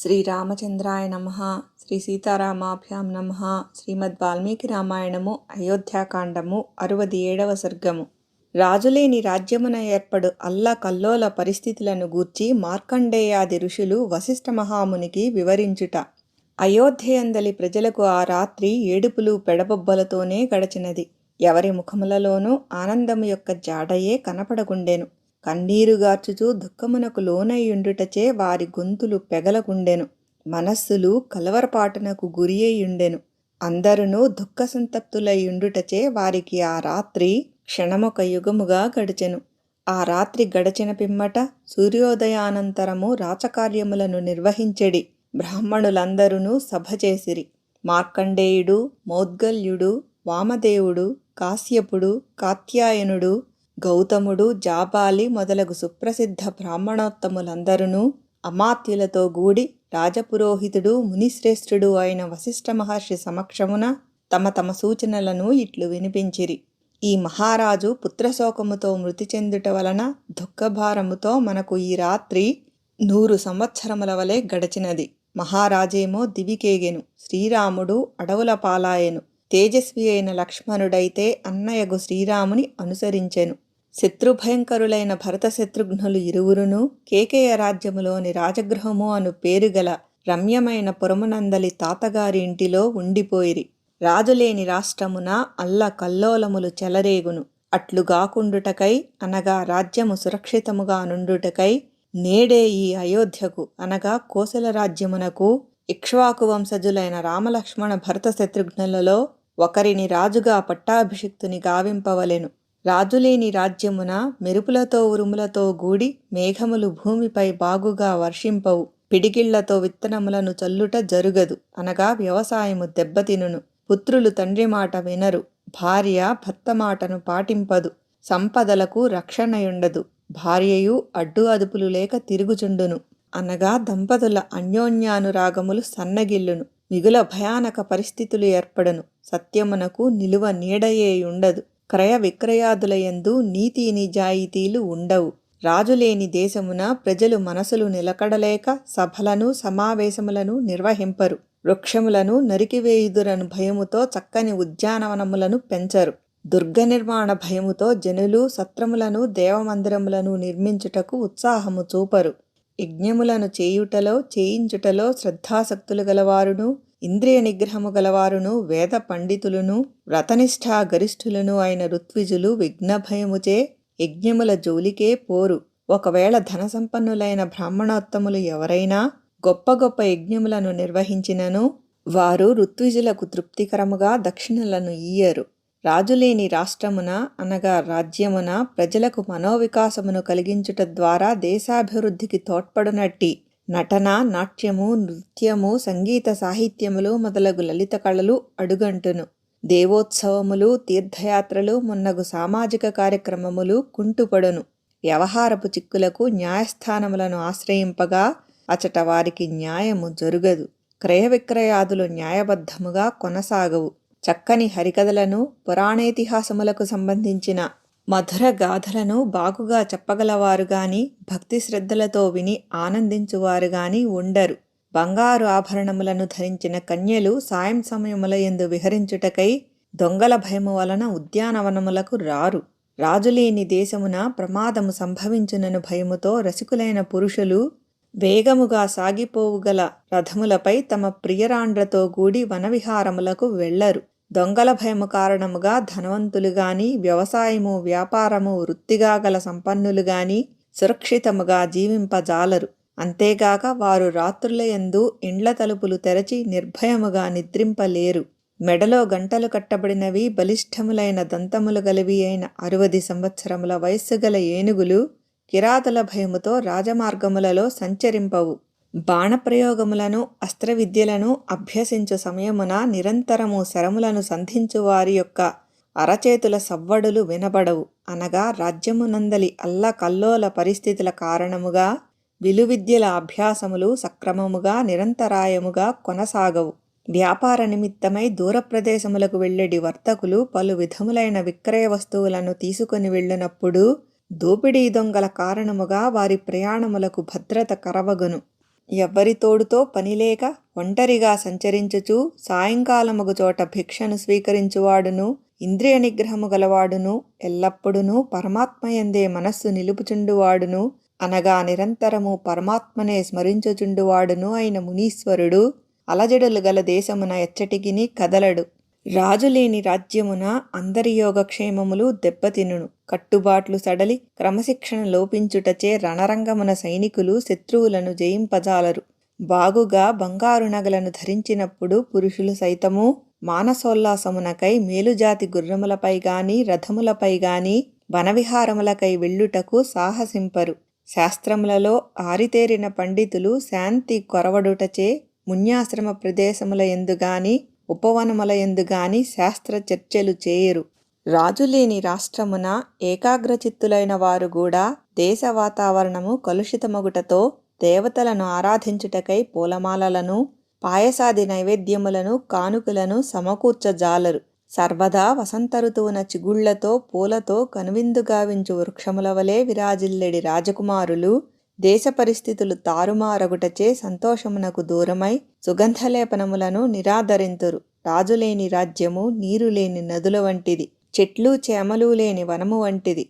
శ్రీరామచంద్రాయ నమః. శ్రీ సీతారామాభ్యాం నమః. శ్రీమద్ వాల్మీకి రామాయణము అయోధ్యాకాండము 67వ సర్గము. రాజులేని రాజ్యమున ఏర్పడు అల్లకల్లోల పరిస్థితులను గూర్చి మార్కండేయాది ఋషులు వశిష్ఠ మహామునికి వివరించుట. అయోధ్యయందలి ప్రజలకు ఆ రాత్రి ఏడుపులు పెడబొబ్బలతోనే గడచినది. ఎవరి ముఖములలోనూ ఆనందము యొక్క జాడయే కనపడకుండెను. కన్నీరుగార్చుచూ దుఃఖమునకు లోనయ్యుండుటచే వారి గొంతులు పెగలకుండెను. మనస్సులు కలవరపాటునకు గురియయుండెను. అందరునూ దుఃఖ సంతప్తులయ్యుండుటచే వారికి ఆ రాత్రి క్షణమొక యుగముగా గడిచెను. ఆ రాత్రి గడచిన పిమ్మట సూర్యోదయానంతరము రాచకార్యములను నిర్వహించెడి బ్రాహ్మణులందరూ సభ చేసిరి. మార్కండేయుడు, మౌద్గల్యుడు, వామదేవుడు, కాశ్యపుడు, కాత్యాయనుడు, గౌతముడు, జాబాలి మొదలగు సుప్రసిద్ధ బ్రాహ్మణోత్తములందరూ అమాత్యులతో గూడి రాజపురోహితుడు మునిశ్రేష్ఠుడు అయిన వశిష్ఠ మహర్షి సమక్షమున తమ తమ సూచనలను ఇట్లు వినిపించిరి. ఈ మహారాజు పుత్రశోకముతో మృతి చెందుట వలన దుఃఖభారముతో మనకు ఈ రాత్రి 100 సంవత్సరముల వలె గడిచినది. మహారాజేమో దివికేగెను. శ్రీరాముడు అడవుల పాలాయెను. తేజస్వి అయిన లక్ష్మణుడైతే అన్నయగు శ్రీరాముని అనుసరించెను. శత్రుభయంకరులైన భరత శత్రుఘ్నులు ఇరువురును కేకేయ రాజ్యములోని రాజగృహము అను పేరుగల రమ్యమైన పురమునందలి తాతగారి ఇంటిలో ఉండిపోయిరి. రాజులేని రాష్ట్రమున అల్లకల్లోలములు చెలరేగును. అట్లుగాకుండుటకై అనగా రాజ్యము సురక్షితముగా నుండుటకై నేడే ఈ అయోధ్యకు అనగా కోసల రాజ్యమునకు ఇక్ష్వాకు వంశజులైన రామలక్ష్మణ భరత శత్రుఘ్నులలో ఒకరిని రాజుగా పట్టాభిషిక్తుని గావింపవలెను. రాజులేని రాజ్యమున మెరుపులతో ఉరుములతో గూడి మేఘములు భూమిపై బాగుగా వర్షింపవు. పిడికిళ్లతో విత్తనములను చల్లుట జరుగదు అనగా వ్యవసాయము దెబ్బతినును. పుత్రులు తండ్రి మాట వినరు. భార్య భర్త మాటను పాటింపదు. సంపదలకు రక్షణయుండదు. భార్యయు అడ్డు అదుపులు లేక తిరుగుచుండును అనగా దంపతుల అన్యోన్యానురాగములు సన్నగిల్లును. మిగుల భయానక పరిస్థితులు ఏర్పడును. సత్యమునకు నిలువ నీడయేయుండదు. క్రయ విక్రయాదులయందు నీతి నిజాయితీలు ఉండవు. రాజులేని దేశమున ప్రజలు మనసులు నిలకడలేక సభలను సమావేశములను నిర్వహింపరు. వృక్షములను నరికివేయుదురను భయముతో చక్కని ఉద్యానవనములను పెంచరు. దుర్గ నిర్మాణ భయముతో జనులు సత్రములను దేవమందిరములను నిర్మించుటకు ఉత్సాహము చూపరు. యజ్ఞములను చేయించుటలో శ్రద్ధాసక్తులు గలవారును ఇంద్రియ నిగ్రహము గలవారును వేద పండితులను వ్రతనిష్ఠా గరిష్ఠులను అయిన ఋత్విజులు విఘ్నభయముచే యజ్ఞముల జోలికే పోరు. ఒకవేళ ధనసంపన్నులైన బ్రాహ్మణోత్తములు ఎవరైనా గొప్ప గొప్ప యజ్ఞములను నిర్వహించినను వారు ఋత్విజులకు తృప్తికరముగా దక్షిణలను ఇయ్యరు. రాజులేని రాష్ట్రమున అనగా రాజ్యమున ప్రజలకు మనోవికాసమును కలిగించుట ద్వారా దేశాభివృద్ధికి తోడ్పడునట్టి నటన, నాట్యము, నృత్యము, సంగీత సాహిత్యములు మొదలగు లలిత కళలు అడుగంటును. దేవోత్సవములు, తీర్థయాత్రలు మున్నగు సామాజిక కార్యక్రమములు కుంటుపడును. వ్యవహారపు చిక్కులకు న్యాయస్థానములను ఆశ్రయింపగా అచట వారికి న్యాయము జరుగదు. క్రయ విక్రయాదులు న్యాయబద్ధముగా కొనసాగవు. చక్కని హరికథలను, పురాణేతిహాసములకు సంబంధించిన మధుర గాథలను బాగుగా చెప్పగలవారు గాని భక్తి శ్రద్ధలతో విని ఆనందించువారు గాని ఉండరు. బంగారు ఆభరణములను ధరించిన కన్యలు సాయం సమయములయందు విహరించుటకై దొంగల భయము వలన ఉద్యానవనములకు రారు. రాజులేని దేశమున ప్రమాదము సంభవించునను భయముతో రసికులైన పురుషులు వేగముగా సాగిపోవుగల రథములపై తమ ప్రియరాండ్రతో కూడి వనవిహారములకు వెళ్లరు. దొంగల భయము కారణముగా ధనవంతులు గాని వ్యవసాయము, వ్యాపారము, వృత్తిగా గల సంపన్నులు గాని సురక్షితముగా జీవింపజాలరు. అంతేగాక వారు రాత్రులయందు ఇండ్ల తలుపులు తెరచి నిర్భయముగా నిద్రింపలేరు. మెడలో గంటలు కట్టబడినవి బలిష్ఠములైన దంతములు గలవి అయిన 60 సంవత్సరముల వయస్సు గల ఏనుగులు కిరాతుల భయముతో రాజమార్గములలో సంచరింపవు. బాణప్రయోగములను, అస్త్రవిద్యలను అభ్యసించు సమయమున నిరంతరము శరములను సంధించు వారి యొక్క అరచేతుల సవ్వడులు వినబడవు అనగా రాజ్యమునందలి అల్లకల్లోల పరిస్థితుల కారణముగా విలువిద్యల అభ్యాసములు సక్రమముగా నిరంతరాయముగా కొనసాగవు. వ్యాపార నిమిత్తమై దూర ప్రదేశములకు వెళ్ళెడి వర్తకులు పలు విధములైన విక్రయ వస్తువులను తీసుకొని వెళ్ళినప్పుడు దోపిడీ దొంగల కారణముగా వారి ప్రయాణములకు భద్రత కరవగును. ఎవ్వరి తోడుతో పనిలేక ఒంటరిగా సంచరించుచు సాయంకాలముగు చోట భిక్షను స్వీకరించువాడును, ఇంద్రియ నిగ్రహము గలవాడును, ఎల్లప్పుడునూ పరమాత్మయందే మనస్సు నిలుపుచుండువాడును, అనగా నిరంతరము పరమాత్మనే స్మరించుచుండువాడును అయిన మునీశ్వరుడు అలజడులు గల దేశమున ఎచ్చటికిని కదలడు. రాజులేని రాజ్యమున అందరి యోగక్షేమములు దెబ్బతినును. కట్టుబాట్లు సడలి క్రమశిక్షణ లోపించుటచే రణరంగమున సైనికులు శత్రువులను జయింపజాలరు. బాగుగా బంగారు నగలను ధరించినప్పుడు పురుషులు సైతము మానసోల్లాసమునకై మేలుజాతి గుర్రములపై గాని రథములపై గాని వనవిహారములకై వెళ్ళుటకు సాహసింపరు. శాస్త్రములలో ఆరితేరిన పండితులు శాంతి కొరవడుటచే మున్యాశ్రమ ప్రదేశముల యందుగాని ఉపవనముల యందుగాని శాస్త్ర చర్చలు చేయరు. రాజులేని రాష్ట్రమున ఏకాగ్రచిత్తులైన వారు కూడా దేశ వాతావరణము కలుషితమగుటతో దేవతలను ఆరాధించుటకై పూలమాలలను, పాయసాది నైవేద్యములను, కానుకలను సమకూర్చజాలరు. సర్వదా వసంత ఋతువున చిగుళ్లతో పూలతో కనువిందుగావించు వృక్షముల వలె విరాజిల్లెడి రాజకుమారులు దేశ పరిస్థితులు తారుమారగుటచే సంతోషమునకు దూరమై సుగంధలేపనములను నిరాదరింతురు. రాజులేని రాజ్యము నీరులేని నదుల వంటిది, చెట్లు చేమలు లేని వనము వంటిది,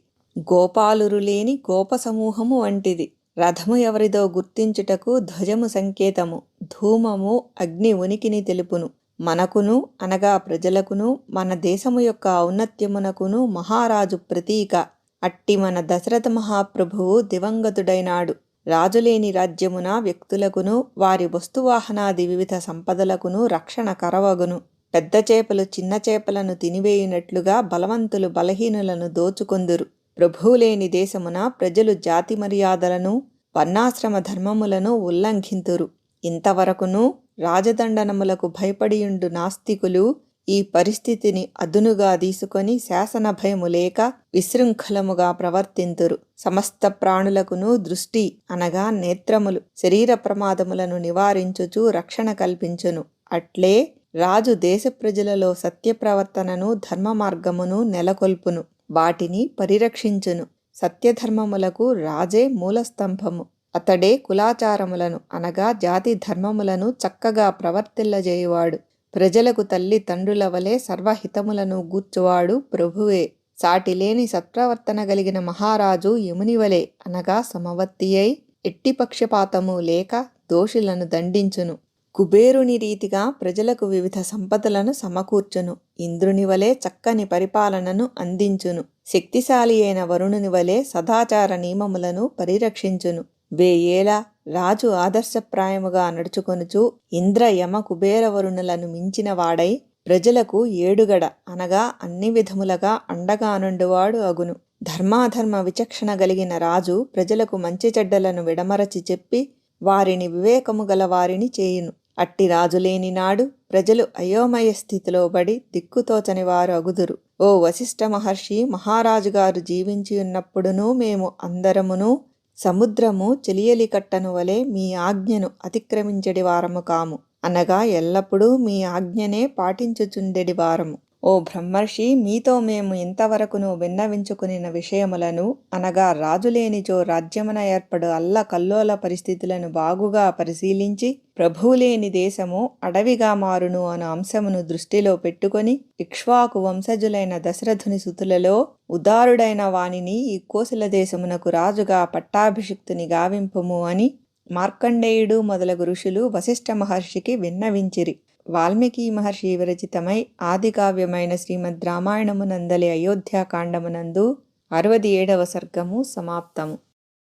గోపాలురు లేని గోప సమూహము వంటిది. రథము ఎవరిదో గుర్తించుటకు ధ్వజము సంకేతము, ధూమము అగ్ని ఉనికిని తెలుపును. మనకును అనగా ప్రజలకును మన దేశము యొక్క ఔన్నత్యమునకును మహారాజు ప్రతీక. అట్టి మన దశరథ మహాప్రభువు దివంగతుడైనాడు. రాజులేని రాజ్యమున వ్యక్తులకును వారి వస్తువాహనాది వివిధ సంపదలకును రక్షణ కరవగును. పెద్ద చేపలు చిన్న చేపలను తినివేయునట్లుగా బలవంతులు బలహీనులను దోచుకొందురు. ప్రభువులేని దేశమున ప్రజలు జాతి మర్యాదలను వర్ణాశ్రమ ధర్మములను ఉల్లంఘింతురు. ఇంతవరకును రాజదండనములకు భయపడియుండు నాస్తికులు ఈ పరిస్థితిని అదునుగా తీసుకొని శాసన భయము లేక విశృంఖలముగా ప్రవర్తింతురు. సమస్త ప్రాణులకును దృష్టి అనగా నేత్రములు శరీర ప్రమాదములను నివారించుచు రక్షణ కల్పించును. అట్లే రాజు దేశ ప్రజలలో సత్య ప్రవర్తనను ధర్మ మార్గమును నెలకొల్పును, వాటిని పరిరక్షించును. సత్యధర్మములకు రాజే మూలస్తంభము. అతడే కులాచారములను అనగా జాతి ధర్మములను చక్కగా ప్రవర్తిల్లజేయువాడు. ప్రజలకు తల్లి తండ్రుల వలె సర్వహితములను గూర్చువాడు ప్రభువే. సాటిలేని సత్ప్రవర్తన కలిగిన మహారాజు యముని వలె అనగా సమవర్తి అయి ఎట్టి పక్షపాతము లేక దోషులను దండించును. కుబేరుని రీతిగా ప్రజలకు వివిధ సంపదలను సమకూర్చును. ఇంద్రుని వలె చక్కని పరిపాలనను అందించును. శక్తిశాలి అయిన వరుణుని వలె సదాచార నియమములను పరిరక్షించును. వేయేళ రాజు ఆదర్శప్రాయముగా నడుచుకొనుచు ఇంద్ర యమ కుబేర వరుణులను మించిన వాడై ప్రజలకు ఏడుగడ అనగా అన్ని విధములుగా అండగా నుండువాడు అగును. ధర్మాధర్మ విచక్షణ కలిగిన రాజు ప్రజలకు మంచి చెడ్డలను విడమరచి చెప్పి వారిని వివేకము గల వారిని చేయును. అట్టి రాజులేని నాడు ప్రజలు అయోమయ స్థితిలో పడి దిక్కుతోచని వారు అగుదురు. ఓ వశిష్ఠ మహర్షి, మహారాజుగారు జీవించి ఉన్నప్పుడునూ మేము అందరమును సముద్రము చెలియలి కట్టను వలె మీ ఆజ్ఞను అతిక్రమించెడి వారము కాము, అనగా ఎల్లప్పుడూ మీ ఆజ్ఞనే పాటించుచుండెడి వారము. ఓ బ్రహ్మర్షి, మీతో మేము ఇంతవరకును విన్నవించుకునిన విషయములను అనగా రాజులేనిచో రాజ్యమున ఏర్పడు అల్ల కల్లోల పరిస్థితులను బాగుగా పరిశీలించి ప్రభువులేని దేశము అడవిగా మారును అను అంశమును దృష్టిలో పెట్టుకొని ఇక్ష్వాకు వంశజులైన దశరథుని సుతులలో ఉదారుడైన వానిని ఈ కోసల దేశమునకు రాజుగా పట్టాభిషిక్తుని గావింపుము అని మార్కండేయుడు మొదలగు ఋషులు వశిష్ఠ మహర్షికి విన్నవించిరి. వాల్మీకి మహర్షి విరచితమై ఆదికావ్యమైన శ్రీమద్ రామాయణమునందలి అయోధ్యాకాండమునందు 67వ సర్గము సమాప్తము.